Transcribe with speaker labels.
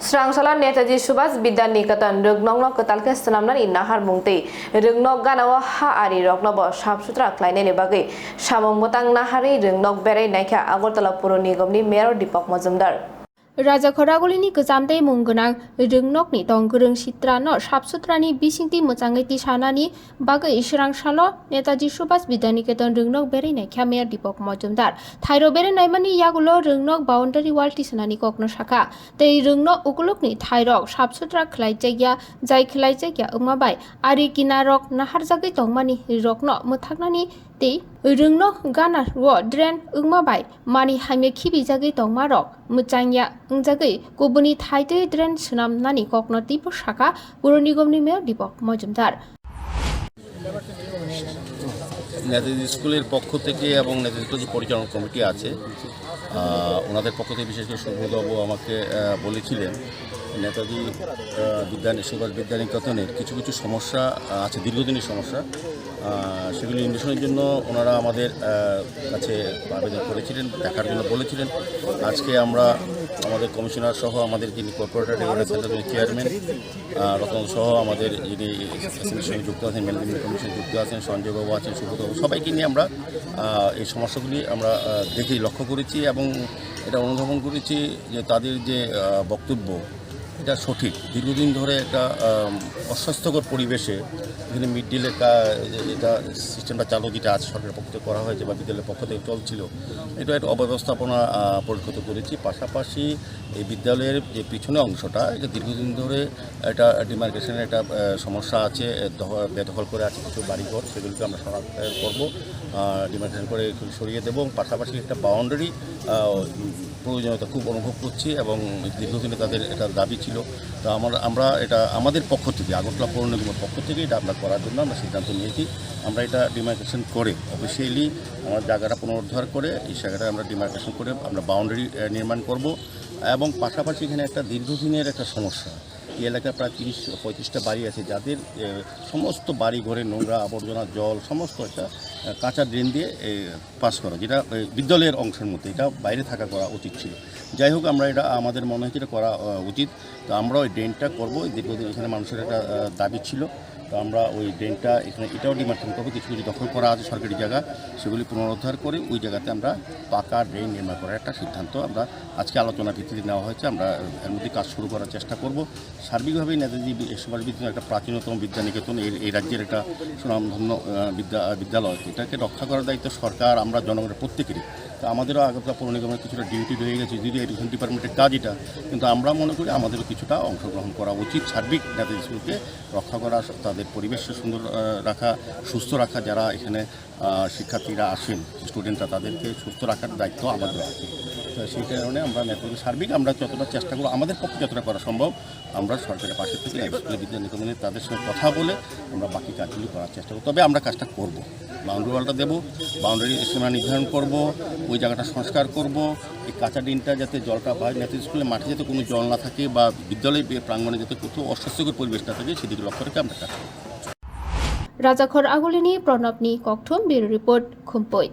Speaker 1: Srangsalan Netaji Subas Bidan Nikatan Rugnong Katalka Swnam Nahar Mungti Rugnok Ganawa Ha Ari Roknobo Shabsutra Kleine Bagi Shamong Mutang Nahari Rugnok Berai Naikha Agortala Puro Nigomni Mayor Dipak Majumder Raja Khoragolini Kazamte Mungunang Rungnokni Tongkurung Sitrano Shabsutrani Bisingti Mutsangeti Shanani Baga Srangshalo Netaji Subas Bidaniketon Rungnok Berai Naikha Mayor Dipak Majumder Thairo Berai Naimani Yagulo Rungnok Boundary Wall Tisanani Kokno Sakha Tei Rungnok Ukulukni Thairok Shabsutra Khlaijaya Jai Khlaijaya Umabai Ari Kinarok Naharjagi Tongmani Rokno Muthagnani Tei Rungnok Gana Wo Dren Umabai Mani Haime Khibijagi Tongmarok Muchangya Ungjagi Kubuni Thaite Dren Swnam Nani Kokno Tipo Sakha Puro Nigomni Mayor Dipak Majumder
Speaker 2: Netaji স্কুলের পক্ষ থেকে এবং নেতাজি স্কুলের যে পরিচালনা committee আছে ওনাদের পক্ষ থেকে বিশেষ করে সুব্রতবাবু আমাকে বলেছিলেন নেতাজি সুভাষ বিদ্যানিকেতনের কিছু কিছু সমস্যা আছে, দীর্ঘদিনের সমস্যা, সেগুলি নিরসনের জন্য ওনারা আমাদের কাছে আবেদন করেছিলেন, দেখার জন্য বলেছিলেন। আজকে আমরা আমাদের কমিশনার সহ আমাদের যিনি কর্পোরেটর ডেভেলপমেন্ট সেন্টারের চেয়ারম্যান রতন সহ আমাদের যিনি এসএমসির সঙ্গে যুক্ত আছেন, ম্যানেজমেন্ট কমিশন যুক্ত আছেন, সঞ্জয়বাবু আছেন, সুব্রতবাবু, সবাইকে নিয়ে আমরা এই সমস্যাগুলি আমরা দেখেই লক্ষ্য করেছি এবং এটা অনুধাবন করেছি যে তাদের যে বক্তব্য এটা সঠিক। দীর্ঘদিন ধরে একটা অস্বাস্থ্যকর পরিবেশে এখানে মিড ডিলের এটা সিস্টেমটা চালু যেটা আছে সরকারের পক্ষ থেকে করা হয়েছে বা বিদ্যালয়ের পক্ষ থেকে চলছিল, এটা একটা অব্যবস্থাপনা পরিণত করেছি। পাশাপাশি এই বিদ্যালয়ের যে পিছনে অংশটা এটা দীর্ঘদিন ধরে একটা ডিমার্কেশনের একটা সমস্যা আছে, বেদখল করে আছে কিছু বাড়িঘর, সেগুলিকে আমরা সনাক্ত করবো, ডিমার্কেশন করে সরিয়ে দেবো। পাশাপাশি একটা বাউন্ডারি প্রয়োজনীয়তা খুব অনুভব করছি এবং দীর্ঘদিনে তাদের এটা দাবি ছিল। তো আমরা এটা আমাদের পক্ষ থেকে আগরতলা পৌর নিগমের পক্ষ থেকে এটা আমরা করার জন্য আমরা সিদ্ধান্ত নিয়েছি। আমরা এটা ডিমার্কেশন করে অফিসিয়ালি আমার জায়গাটা পুনরুদ্ধার করে এই জায়গাটা আমরা ডিমার্কেশন করে আমরা বাউন্ডারি নির্মাণ করব এবং পাশাপাশি এখানে একটা দীর্ঘদিনের একটা সমস্যা, এই এলাকায় প্রায় 30-35টা বাড়ি আছে যাদের সমস্ত বাড়ি ঘরে নোংরা আবর্জনা জল সমস্ত একটা কাঁচা ড্রেন দিয়ে পাস করা, যেটা বিদ্যালয়ের অংশের মধ্যে এটা বাইরে থাকা করা উচিত ছিল। যাই হোক, আমরা এটা আমাদের মনে হয় এটা করা উচিত। তো আমরা ওই ড্রেনটা করবো, দীর্ঘদিন এখানে মানুষের একটা দাবি ছিল। তো আমরা ওই ড্রেনটা এখানে এটাও ডিমার্কেশন করবো, কিছু কিছু দখল করা আছে সরকারি জায়গা, সেগুলি পুনরুদ্ধার করে ওই জায়গাতে আমরা পাকা ড্রেন নির্মাণ করার একটা সিদ্ধান্ত আমরা আজকে আলোচনা ভিত্তিতে নেওয়া হয়েছে। আমরা এর মধ্যে কাজ শুরু করার চেষ্টা করব। সার্বিকভাবেই নেতাজি সুভাষ বিদ্যানিকেতন একটা প্রাচীনতম বিদ্যানিকেতন, এই রাজ্যের একটা সুনামধন্য বিদ্যালয়, এটাকে রক্ষা করার দায়িত্ব সরকার, আমরা জনগণের প্রত্যেকেরই। তো আমাদেরও আগরতলা পৌর নিগমের কিছুটা ডিউটি রয়ে গেছে, যদি এডুকেশন ডিপার্টমেন্টের কাজ এটা, কিন্তু আমরা মনে করি আমাদেরও কিছুটা অংশগ্রহণ করা উচিত সার্বিক নেতাজি স্কুলকে রক্ষা করা, তাদের পরিবেশকে সুন্দর রাখা, সুস্থ রাখা, যারা এখানে শিক্ষার্থীরা আসেন স্টুডেন্টরা তাদেরকে সুস্থ রাখার দায়িত্ব আমাদের আছে। তো সেই কারণে আমরা নেতাজি সার্বিক আমরা যতটা চেষ্টা করবো, আমাদের পক্ষে যতটা করা সম্ভব আমরা সরকারের পাশে থেকে স্কুলের বিদ্যানিকেতনে তাদের সঙ্গে কথা বলে আমরা বাকি কাজগুলি করার চেষ্টা করব। তবে আমরা কাজটা করব, বাউন্ডারি ওয়ালটা দেবো, বাউন্ডারি সীমা নির্ধারণ করব, ওই জায়গাটা সংস্কার করব, এই কাঁচা ডিনটা যাতে জলটা হয়, নেতাজি স্কুলের মাঠে যাতে কোনো জল না থাকে বা বিদ্যালয় প্রাঙ্গণে যাতে কোথাও অস্বাস্থ্যকর পরিবেশ না থাকে সেদিকে লক্ষ্য রেখে আমরা কাজ করব।
Speaker 1: Raja Khoragolini Pranabni Kokthum Bureau Report Khumpui